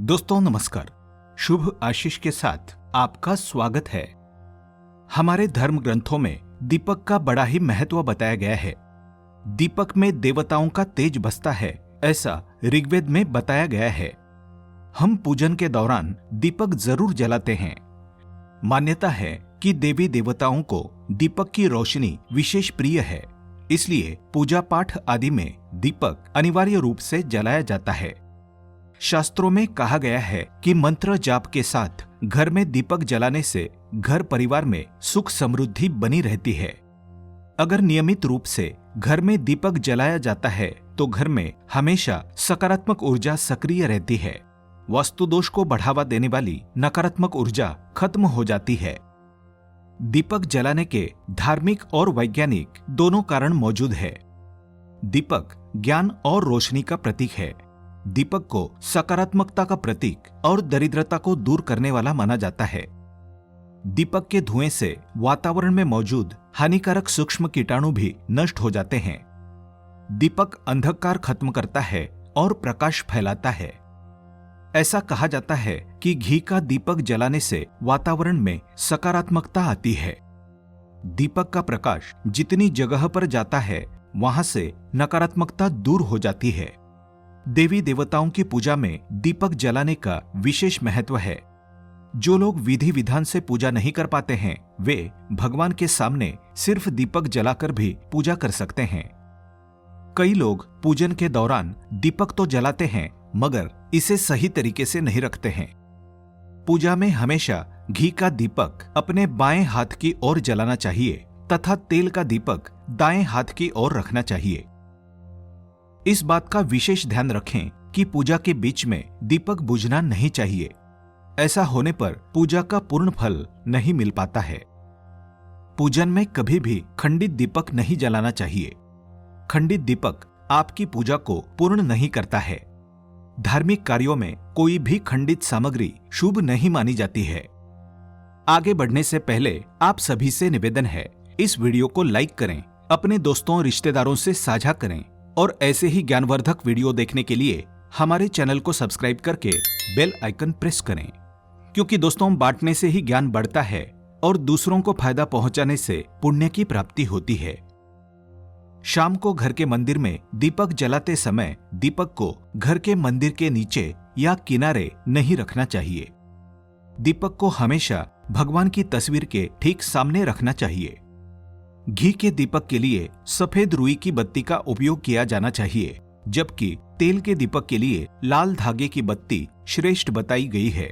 दोस्तों नमस्कार। शुभ आशीष के साथ आपका स्वागत है। हमारे धर्म ग्रंथों में दीपक का बड़ा ही महत्व बताया गया है। दीपक में देवताओं का तेज बसता है, ऐसा ऋग्वेद में बताया गया है। हम पूजन के दौरान दीपक जरूर जलाते हैं। मान्यता है कि देवी देवताओं को दीपक की रोशनी विशेष प्रिय है, इसलिए पूजा पाठ आदि में दीपक अनिवार्य रूप से जलाया जाता है। शास्त्रों में कहा गया है कि मंत्र जाप के साथ घर में दीपक जलाने से घर परिवार में सुख समृद्धि बनी रहती है। अगर नियमित रूप से घर में दीपक जलाया जाता है तो घर में हमेशा सकारात्मक ऊर्जा सक्रिय रहती है। वास्तु दोष को बढ़ावा देने वाली नकारात्मक ऊर्जा खत्म हो जाती है। दीपक जलाने के धार्मिक और वैज्ञानिक दोनों कारण मौजूद है। दीपक ज्ञान और रोशनी का प्रतीक है। दीपक को सकारात्मकता का प्रतीक और दरिद्रता को दूर करने वाला माना जाता है। दीपक के धुएं से वातावरण में मौजूद हानिकारक सूक्ष्म कीटाणु भी नष्ट हो जाते हैं। दीपक अंधकार खत्म करता है और प्रकाश फैलाता है। ऐसा कहा जाता है कि घी का दीपक जलाने से वातावरण में सकारात्मकता आती है। दीपक का प्रकाश जितनी जगह पर जाता है वहां से नकारात्मकता दूर हो जाती है। देवी देवताओं की पूजा में दीपक जलाने का विशेष महत्व है। जो लोग विधि विधान से पूजा नहीं कर पाते हैं वे भगवान के सामने सिर्फ दीपक जलाकर भी पूजा कर सकते हैं। कई लोग पूजन के दौरान दीपक तो जलाते हैं मगर इसे सही तरीके से नहीं रखते हैं। पूजा में हमेशा घी का दीपक अपने बाएं हाथ की ओर जलाना चाहिए तथा तेल का दीपक दाएं हाथ की ओर रखना चाहिए। इस बात का विशेष ध्यान रखें कि पूजा के बीच में दीपक बुझना नहीं चाहिए। ऐसा होने पर पूजा का पूर्ण फल नहीं मिल पाता है। पूजन में कभी भी खंडित दीपक नहीं जलाना चाहिए। खंडित दीपक आपकी पूजा को पूर्ण नहीं करता है। धार्मिक कार्यों में कोई भी खंडित सामग्री शुभ नहीं मानी जाती है। आगे बढ़ने से पहले आप सभी से निवेदन है, इस वीडियो को लाइक करें, अपने दोस्तों रिश्तेदारों से साझा करें और ऐसे ही ज्ञानवर्धक वीडियो देखने के लिए हमारे चैनल को सब्सक्राइब करके बेल आइकन प्रेस करें। क्योंकि दोस्तों बांटने से ही ज्ञान बढ़ता है और दूसरों को फायदा पहुंचाने से पुण्य की प्राप्ति होती है। शाम को घर के मंदिर में दीपक जलाते समय दीपक को घर के मंदिर के नीचे या किनारे नहीं रखना चाहिए। दीपक को हमेशा भगवान की तस्वीर के ठीक सामने रखना चाहिए। घी के दीपक के लिए सफेद रुई की बत्ती का उपयोग किया जाना चाहिए, जबकि तेल के दीपक के लिए लाल धागे की बत्ती श्रेष्ठ बताई गई है।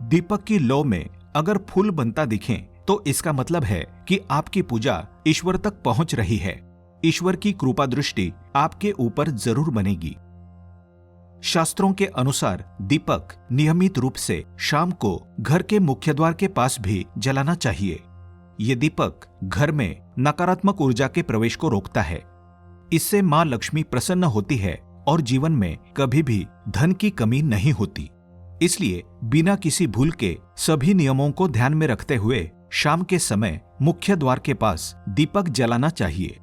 दीपक की लौ में अगर फूल बनता दिखे तो इसका मतलब है कि आपकी पूजा ईश्वर तक पहुंच रही है। ईश्वर की कृपा दृष्टि आपके ऊपर जरूर बनेगी। शास्त्रों के अनुसार दीपक नियमित रूप से शाम को घर के मुख्य द्वार के पास भी जलाना चाहिए। ये दीपक घर में नकारात्मक ऊर्जा के प्रवेश को रोकता है। इससे मां लक्ष्मी प्रसन्न होती है और जीवन में कभी भी धन की कमी नहीं होती। इसलिए बिना किसी भूल के सभी नियमों को ध्यान में रखते हुए शाम के समय मुख्य द्वार के पास दीपक जलाना चाहिए।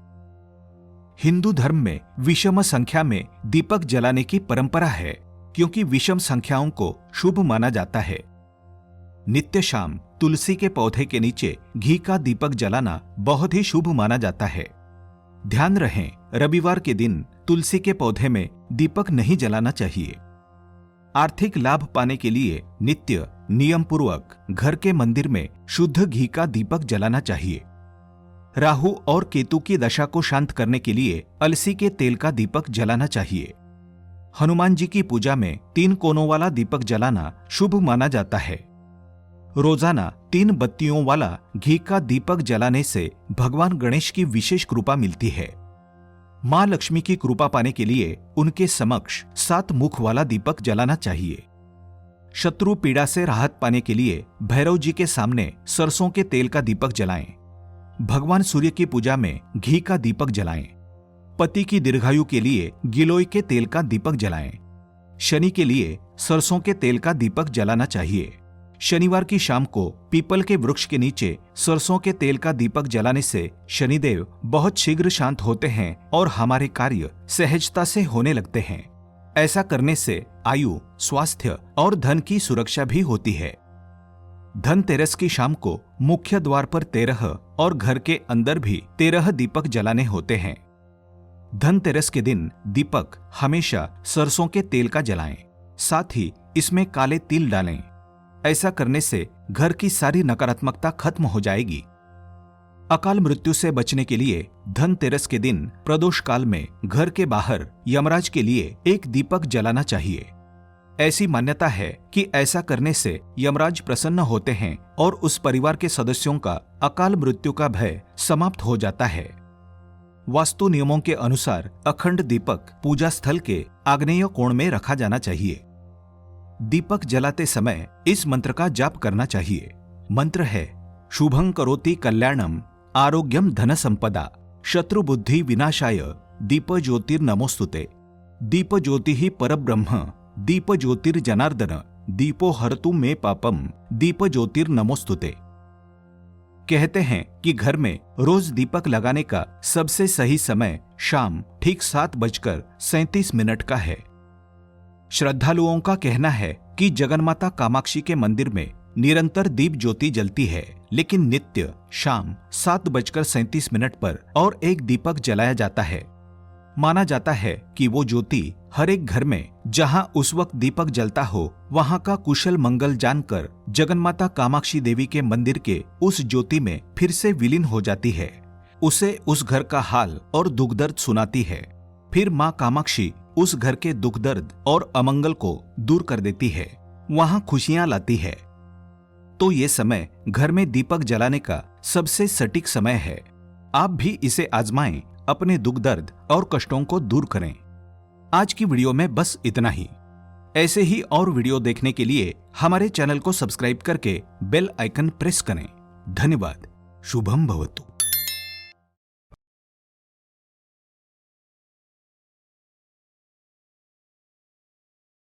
हिंदू धर्म में विषम संख्या में दीपक जलाने की परंपरा है, क्योंकि विषम संख्याओं को शुभ माना जाता है। नित्य शाम तुलसी के पौधे के नीचे घी का दीपक जलाना बहुत ही शुभ माना जाता है। ध्यान रहे, रविवार के दिन तुलसी के पौधे में दीपक नहीं जलाना चाहिए। आर्थिक लाभ पाने के लिए नित्य नियम पूर्वक घर के मंदिर में शुद्ध घी का दीपक जलाना चाहिए। राहु और केतु की दशा को शांत करने के लिए अलसी के तेल का दीपक जलाना चाहिए। हनुमान जी की पूजा में 3 कोनों वाला दीपक जलाना शुभ माना जाता है। रोजाना 3 बत्तियों वाला घी का दीपक जलाने से भगवान गणेश की विशेष कृपा मिलती है। मां लक्ष्मी की कृपा पाने के लिए उनके समक्ष 7 मुख वाला दीपक जलाना चाहिए। शत्रु पीड़ा से राहत पाने के लिए भैरव जी के सामने सरसों के तेल का दीपक जलाएं। भगवान सूर्य की पूजा में घी का दीपक जलाएं। पति की दीर्घायु के लिए गिलोय के तेल का दीपक जलाएं। शनि के लिए सरसों के तेल का दीपक जलाना चाहिए। शनिवार की शाम को पीपल के वृक्ष के नीचे सरसों के तेल का दीपक जलाने से शनिदेव बहुत शीघ्र शांत होते हैं और हमारे कार्य सहजता से होने लगते हैं। ऐसा करने से आयु, स्वास्थ्य और धन की सुरक्षा भी होती है। धनतेरस की शाम को मुख्य द्वार पर 13 और घर के अंदर भी 13 दीपक जलाने होते हैं। धनतेरस के दिन दीपक हमेशा सरसों के तेल का जलाएं, साथ ही इसमें काले तिल डालें। ऐसा करने से घर की सारी नकारात्मकता खत्म हो जाएगी। अकाल मृत्यु से बचने के लिए धनतेरस के दिन प्रदोष काल में घर के बाहर यमराज के लिए एक दीपक जलाना चाहिए। ऐसी मान्यता है कि ऐसा करने से यमराज प्रसन्न होते हैं और उस परिवार के सदस्यों का अकाल मृत्यु का भय समाप्त हो जाता है। वास्तु नियमों के अनुसार अखंड दीपक पूजा स्थल के आग्नेय कोण में रखा जाना चाहिए। दीपक जलाते समय इस मंत्र का जाप करना चाहिए। मंत्र है शुभं करोति कल्याणम आरोग्यम धन संपदा शत्रु बुद्धि विनाशाय दीप ज्योतिर्नमोस्तुते। दीप ज्योति ही परब्रह्म दीप ज्योतिर्जनार्दन दीपो हरतु मे पापम दीप ज्योतिर्नमोस्तुते। कहते हैं कि घर में रोज दीपक लगाने का सबसे सही समय शाम ठीक 7:37 का है। श्रद्धालुओं का कहना है कि जगन्माता कामाक्षी के मंदिर में निरंतर दीप ज्योति जलती है, लेकिन नित्य शाम 7:37 पर और एक दीपक जलाया जाता है। माना जाता है कि वो ज्योति हर एक घर में जहां उस वक्त दीपक जलता हो वहां का कुशल मंगल जानकर जगन्माता कामाक्षी देवी के मंदिर के उस ज्योति में फिर से विलीन हो जाती है। उसे उस घर का हाल और दुख दर्द सुनाती है। फिर मां कामाक्षी उस घर के दुख दर्द और अमंगल को दूर कर देती है, वहां खुशियां लाती है। तो ये समय घर में दीपक जलाने का सबसे सटीक समय है। आप भी इसे आजमाएं, अपने दुख दर्द और कष्टों को दूर करें। आज की वीडियो में बस इतना ही। ऐसे ही और वीडियो देखने के लिए हमारे चैनल को सब्सक्राइब करके बेल आइकन प्रेस करें। धन्यवाद। शुभम भवतु।